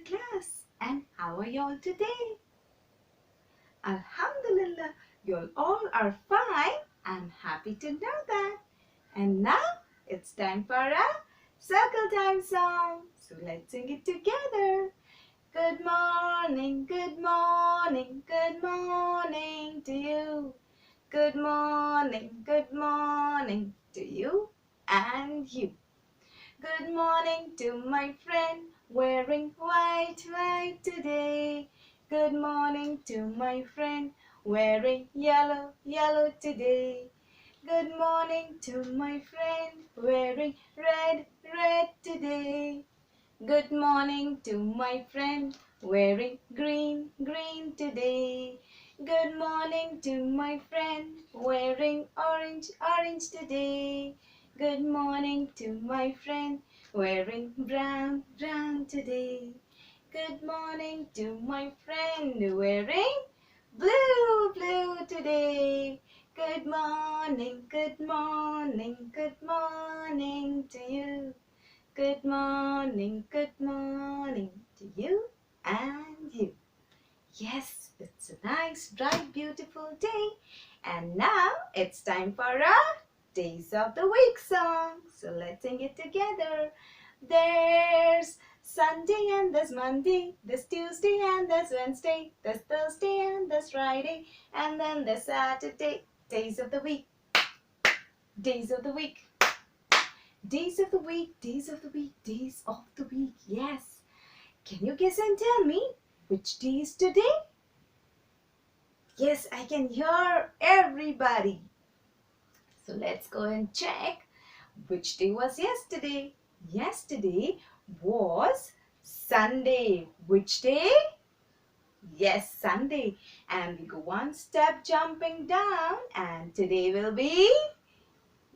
class. And how are you all today? Alhamdulillah, you all are fine. I'm happy to know that. And now it's time for a circle time song. So let's sing it together. Good morning, good morning, good morning to you. Good morning to you and you. Good morning to my friend wearing white today. Good morning to my friend wearing yellow today. Good morning to my friend wearing red today. Good morning to my friend wearing green today. Good morning to my friend wearing orange today. Good morning to my friend wearing brown today. Good morning to my friend wearing blue today. Good morning, good morning to you. Good morning to you and you. Yes, it's a nice, bright, beautiful day. And now it's time for our Days of the Week song. So let's sing it together. There's Sunday and there's Monday, there's Tuesday and there's Wednesday, there's Thursday and there's Friday, and then there's Saturday. Days of the week, days of the week. Days of the week, days of the week, days of the week. Yes. Can you guess and tell me which day is today? Yes, I can hear everybody. So let's go and check which day was yesterday. Yesterday was Sunday. Which day? Yes, Sunday. And we go one step jumping down, and today will be,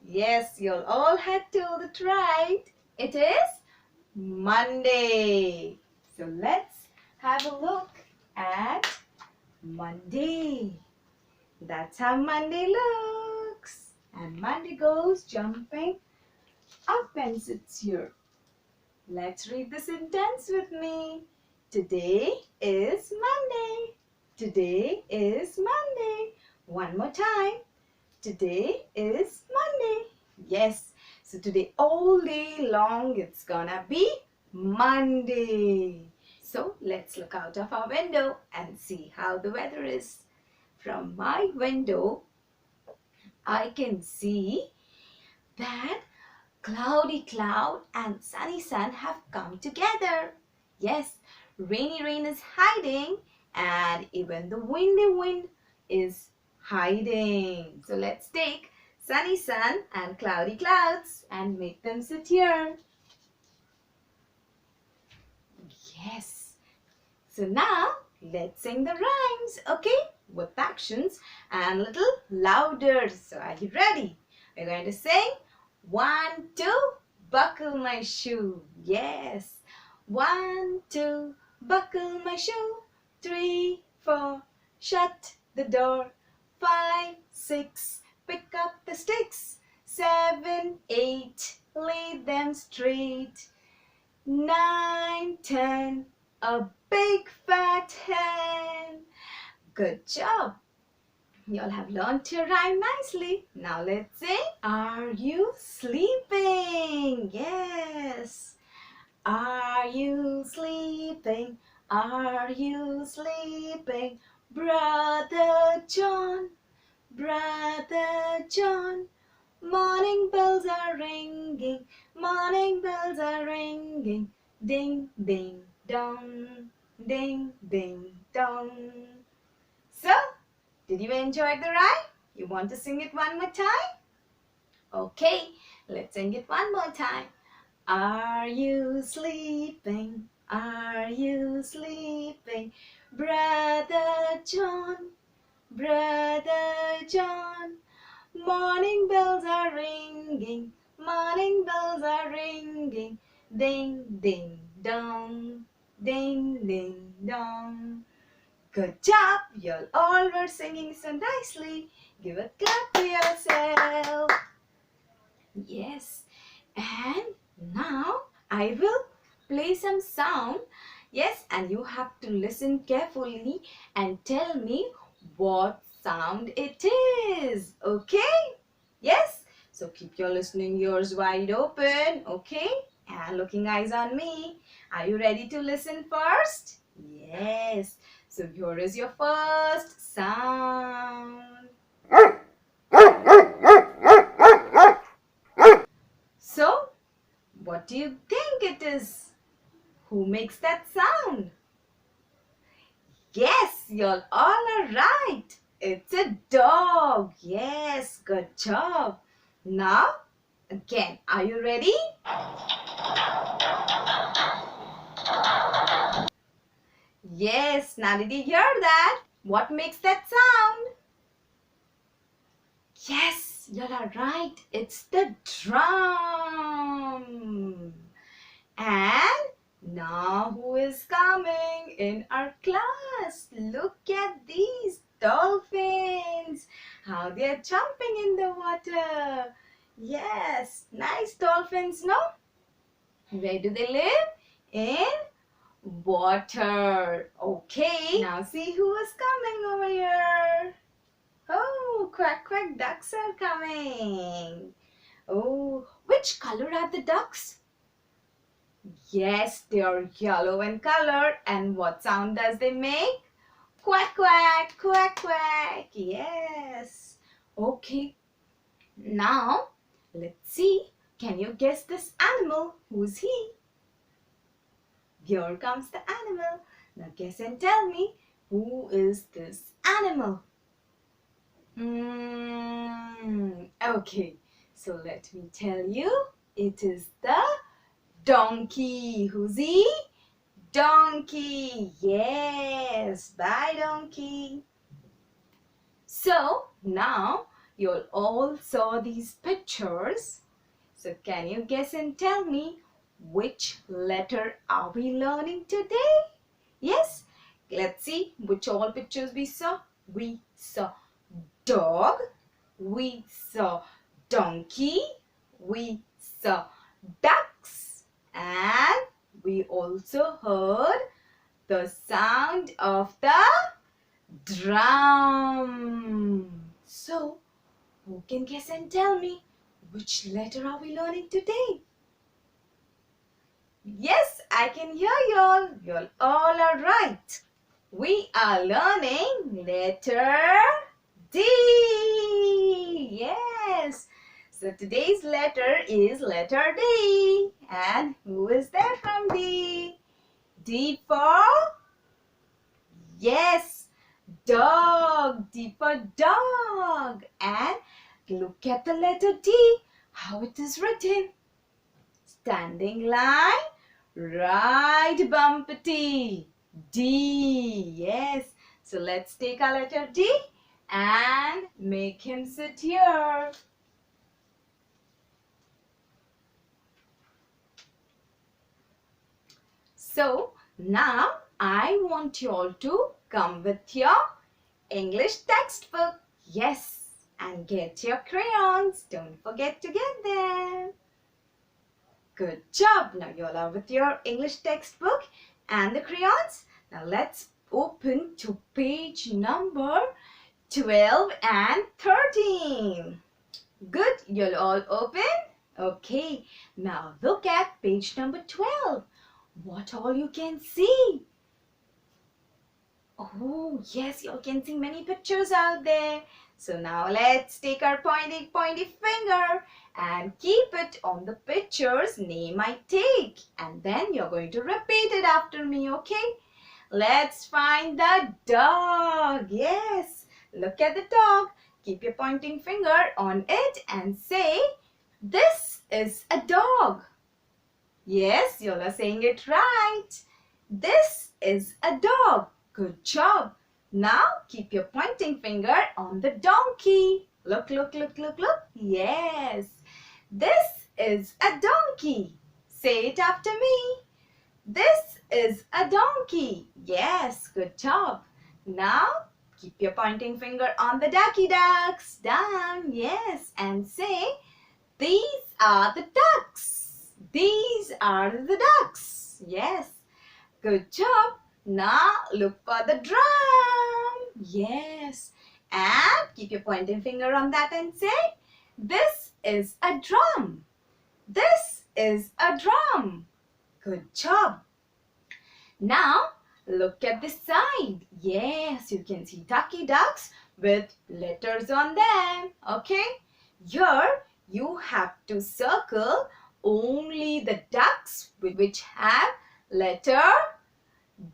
yes, you'll all had told it right. It is Monday. So let's have a look at Monday. That's how Monday looks. And Monday goes jumping up and sits here. Let's read the sentence with me. Today is Monday. Today is Monday. One more time. Today is Monday. Yes, so today all day long it's gonna be Monday. So let's look out of our window and see how the weather is. From my window, I can see that cloudy cloud and sunny sun have come together. Yes, rainy rain is hiding, and even the windy wind is hiding. So let's take sunny sun and cloudy clouds and make them sit here. Yes. So now let's sing the rhymes, okay? With actions and a little louder. So are you ready? We're going to sing 1, 2, buckle my shoe. Yes. 1, 2, buckle my shoe. 3, 4, shut the door. 5, 6, pick up the sticks. 7, 8, lay them straight. 9, 10, a big fat hen. Good job. You all have learned to rhyme nicely. Now let's sing. Are you sleeping? Yes. Are you sleeping? Are you sleeping? Brother John, Brother John. Morning bells are ringing, morning bells are ringing. Ding, ding, dong, ding, ding, dong. So, did you enjoy the rhyme? You want to sing it one more time? Okay, let's sing it one more time. Are you sleeping? Are you sleeping? Brother John, Brother John. Morning bells are ringing, morning bells are ringing. Ding, ding, dong, ding, ding, dong. Good job! You all were singing so nicely. Give a clap to yourself. Yes. And now I will play some sound. Yes, and you have to listen carefully and tell me what sound it is. Okay? Yes? So keep your listening ears wide open. Okay? And looking eyes on me. Are you ready to listen first? Yes. So here is your first sound. So, what do you think it is? Who makes that sound? Yes, you're all are right. It's a dog. Yes, good job. Now, again, are you ready? Yes, now did you hear that? What makes that sound? Yes, you are right. It's the drum. And now who is coming in our class? Look at these dolphins. How they are jumping in the water. Yes, nice dolphins, no? Where do they live? In water. Okay, now see who is coming over here. Oh, quack quack, ducks are coming. Oh, which color are the ducks? Yes, they are yellow in color. And what sound does they make? Quack, quack, quack, quack. Yes. Okay. Now, let's see. Can you guess this animal? Who's he? Here comes the animal. Now guess and tell me, who is this animal? Okay. So let me tell you. It is the donkey. Who's he? Donkey. Yes. Bye, donkey. So now you all saw these pictures. So can you guess and tell me which letter are we learning today? Yes. Let's see which all pictures we saw. We saw dog. We saw donkey. We saw ducks. And we also heard the sound of the drum. So, who can guess and tell me which letter are we learning today? Yes, I can hear y'all. Y'all all are right. We are learning letter D. Yes. So today's letter is letter D. And who is there from D? D for? Yes, dog. D for dog. And look at the letter D. How it is written. Standing line, right bumpity. D. Yes. So let's take our letter D and make him sit here. So now I want you all to come with your English textbook. Yes. And get your crayons. Don't forget to get them. Good job. Now you all are with your English textbook and the crayons. Now let's open to page number 12 and 13. Good. You'll all open? Okay. Now look at page number 12. What all you can see? Oh, yes, you all can see many pictures out there. So now let's take our pointy finger and keep it on the picture's name I take. And then you're going to repeat it after me, okay? Let's find the dog. Yes, look at the dog. Keep your pointing finger on it and say, this is a dog. Yes, you all are saying it right. This is a dog. Good job. Now keep your pointing finger on the donkey. Look, look, look, look, look. Yes. This is a donkey. Say it after me. This is a donkey. Yes, good job. Now keep your pointing finger on the ducky ducks. Down, yes. And say, these are the ducks. These are the ducks. Yes. Good job. Now look for the drum. Yes. And keep your pointing finger on that and say, this is a drum. This is a drum. Good job. Now look at the side. Yes, you can see ducky ducks with letters on them. Okay. Here you have to circle only the ducks which have letter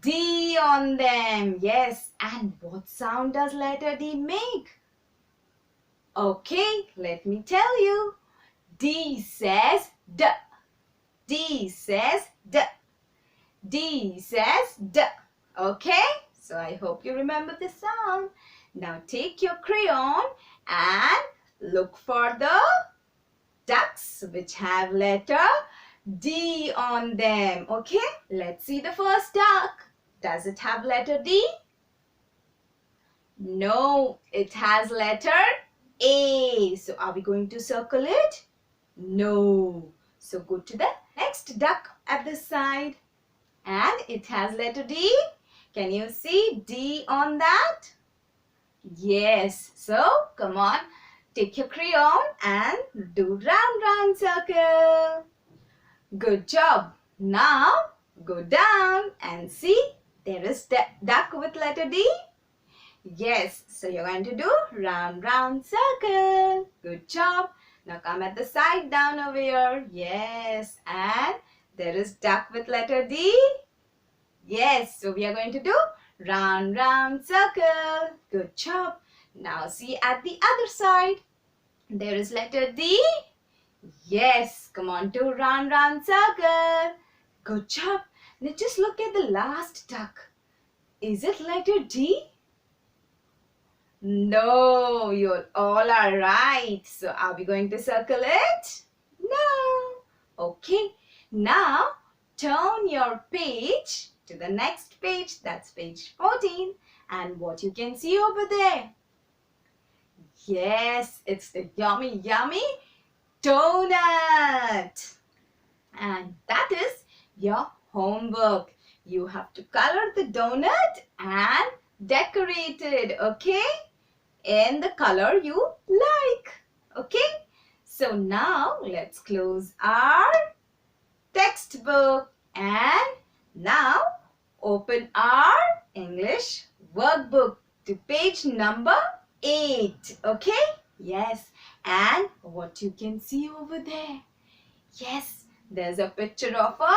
D on them. Yes. And what sound does letter D make? Okay, let me tell you. D says D. D says D. D says D. Okay, so I hope you remember the sound. Now take your crayon and look for the ducks which have letter D on them. Okay, let's see the first duck. Does it have letter D? No, it has letter A. So are we going to circle it? No. So go to the next duck at the side. And it has letter D. Can you see D on that? Yes. So come on, take your crayon and do round circle. Good job. Now go down and see there is duck with letter D. Yes. So you're going to do round circle. Good job. Now come at the side down over here. Yes. And there is duck with letter D. Yes, so we are going to do round circle. Good job. Now see at the other side. There is letter D. Yes, come on, do round circle. Good job. Now just look at the last duck. Is it letter D? No, you all are right. So are we going to circle it? No. Okay, now turn your page to the next page. That's page 14. And what you can see over there? Yes, it's the yummy donut. And that is your homework. You have to color the donut and decorate it, okay? In the color you like, okay? So now let's close our textbook and now open our English workbook to page number 8, okay? Yes, and what you can see over there? Yes, there's a picture of a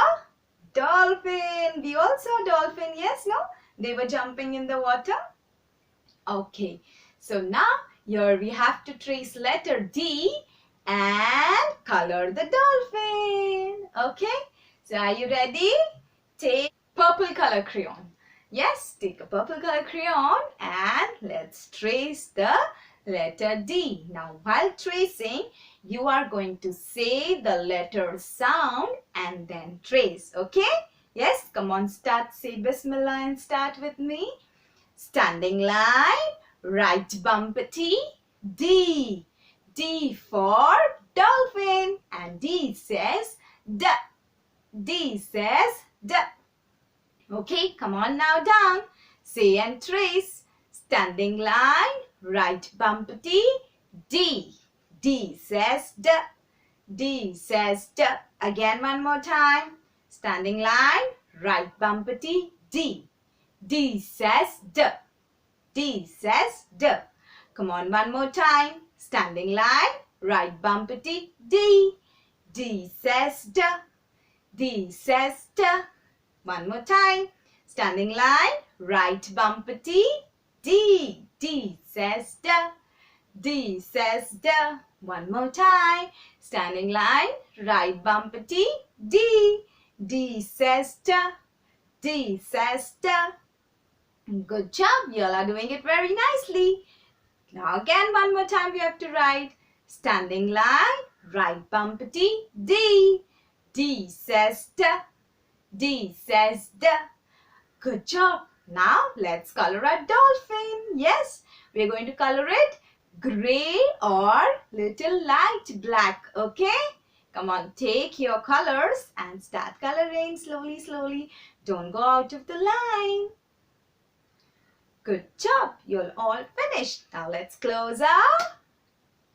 dolphin. We all saw dolphin, yes, no? They were jumping in the water. Okay, so now here we have to trace letter D and color the dolphin. Okay, so are you ready? Take purple color crayon. Yes, take a purple color crayon and let's trace the letter D. Now while tracing, you are going to say the letter sound and then trace. Okay? Yes, come on, start. Say Bismillah and start with me. Standing line, right bumper T, D. D for dolphin and D says D. D says D. Okay, come on now down. Say and trace. Standing line, right bumper T, D. D says D. D says D. Again one more time. Standing line, right bumper T, D. D says D. D says D. Come on, one more time. Standing line, right bumper T, D. D says D. D says D. One more time. Standing line, right bumper T, D. D says D. D says D. One more time. Standing line, right bumper T, D. D says D. D says D. Good job. You all are doing it very nicely. Now again, one more time we have to write. Standing line, right bumper T, D. D says D. D says D. Good job. Now let's color a dolphin. Yes, we're going to color it gray or little light black. Okay? Come on, take your colors and start coloring slowly, slowly. Don't go out of the line. Good job. You're all finished. Now let's close our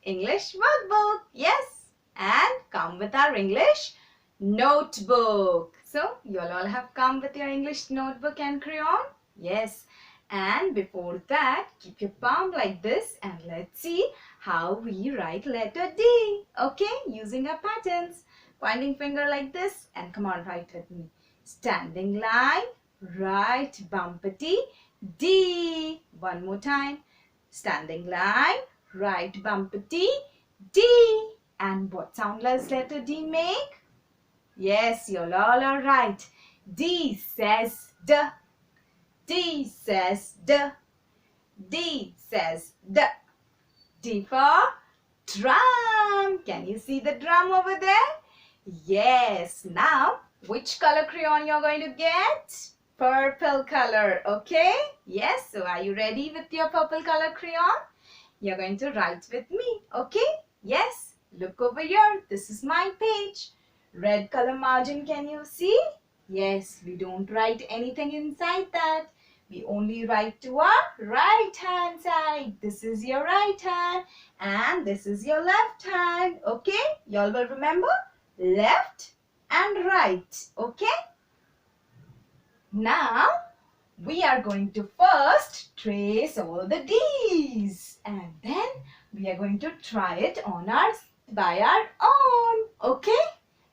English workbook. Yes. And come with our English notebook. So, you'll all have come with your English notebook and crayon? Yes. And before that, keep your palm like this and let's see how we write letter D. Okay, using our patterns. Pointing finger like this and come on, write with me. Standing line, right bumpety D. One more time. Standing line, right bumpety D. And what sound does letter D make? Yes, you're all right. D says D. D says D. D says D. D for drum. Can you see the drum over there? Yes. Now, which color crayon you're going to get? Purple color. Okay? Yes. So, are you ready with your purple color crayon? You're going to write with me. Okay? Yes. Look over here. This is my page. Red color margin, can you see? Yes, we don't write anything inside that. We only write to our right hand side. This is your right hand and this is your left hand. Okay? Y'all will remember left and right. Okay? Now, we are going to first trace all the D's and then we are going to try it on by our own. Okay?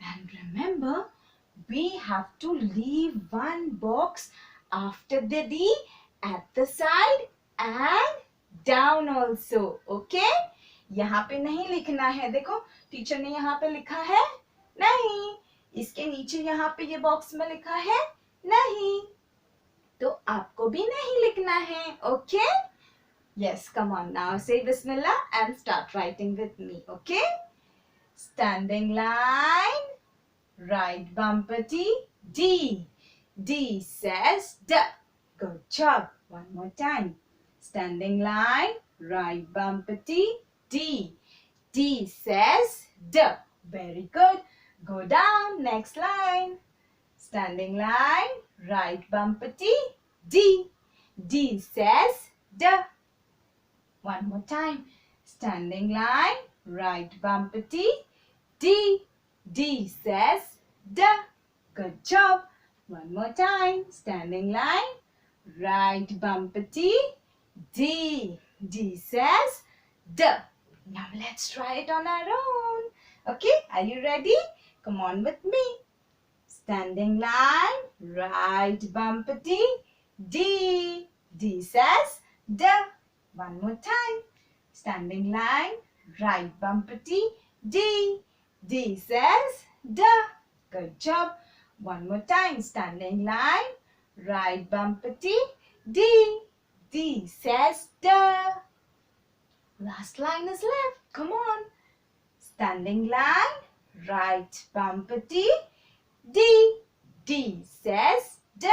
And remember, we have to leave one box after the D at the side and down also. Okay? यहाँ पे नहीं लिखना है. देखो, teacher ने यहाँ पे लिखा है नहीं. इसके नीचे यहाँ पे ये बॉक्स में लिखा है नहीं. तो आपको भी नहीं लिखना है. Okay? Yes, come on now. Say Bismillah and start writing with me. Okay? Standing line, right bumpety D. D says D. Good job. One more time. Standing line, right bumpety D. D says D. Very good. Go down. Next line. Standing line, right bumpety D. D says D. One more time. Standing line, right bumpety D. D says D. Good job. One more time. Standing line, right bumpety D. D says D. Now let's try it on our own. Okay, are you ready? Come on with me. Standing line, right bumpety D. D says D. One more time. Standing line, right bumpety D. D says D. Good job. One more time. Standing line, right bumpety D. D says D. Last line is left. Come on. Standing line, right bumpety D. D says D.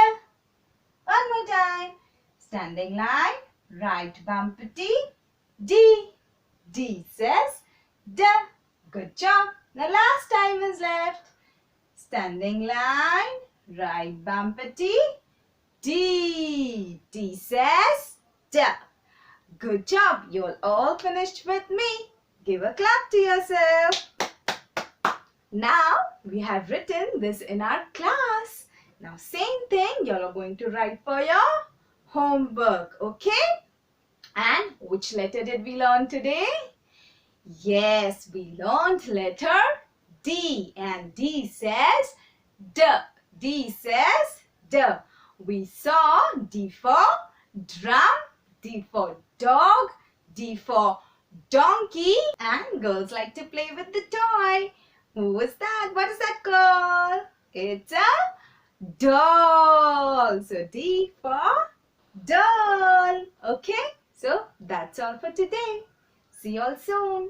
One more time. Standing line, right bumpety D. D says D. Good job. Now last time is left. Standing line, right bumpety D. D says D. Good job. You're all finished with me. Give a clap to yourself. Now we have written this in our class. Now same thing you're all going to write for your homework. Okay? And which letter did we learn today? Yes, we learned letter D. And D says D. D says D. We saw D for drum, D for dog, D for donkey. And girls like to play with the toy. Who is that? What is that called? It's a doll. So D for doll. Okay? So that's all for today. See you all soon.